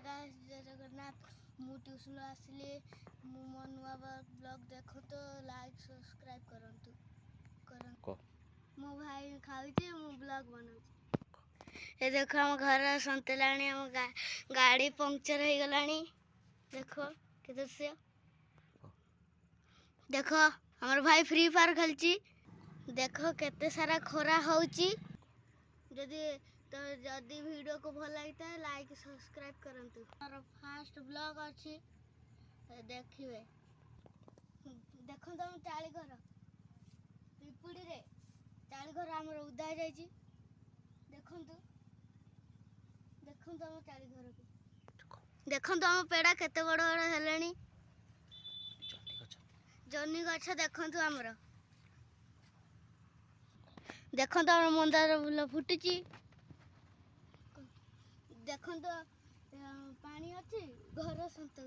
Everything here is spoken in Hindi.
गाइस जय जगन्नाथ मु ट्यूशन आसली मो नुआ ब्लॉग देखो तो लाइक सब्सक्राइब करंतु मो भाई खाउचे मु ब्लॉग बनाउचे। ए देखो हम घर संतलाणी हम गाड़ी पंक्चर हो गलानी। देखो के दृश्य देखो हमर भाई फ्री फायर खेलची। देखो केते सारा खोरा होउची। जदि वीडियो को भल लगता है लाइक सब्सक्राइब करंतु। और फास्ट ब्लॉग अच्छी देखिए। देखो तुम चाली घर पिपुड़ी रे चाली घर आमर उदा जाइए। देखो देखो तुम चाली घर को देखो तुम पेड़ा केते बड़ बड़ हेलेनी। जन्नी गछ देखो आमर देखो तुम मंदार फूल फुटी। देखो पानी अच्छी घर सत।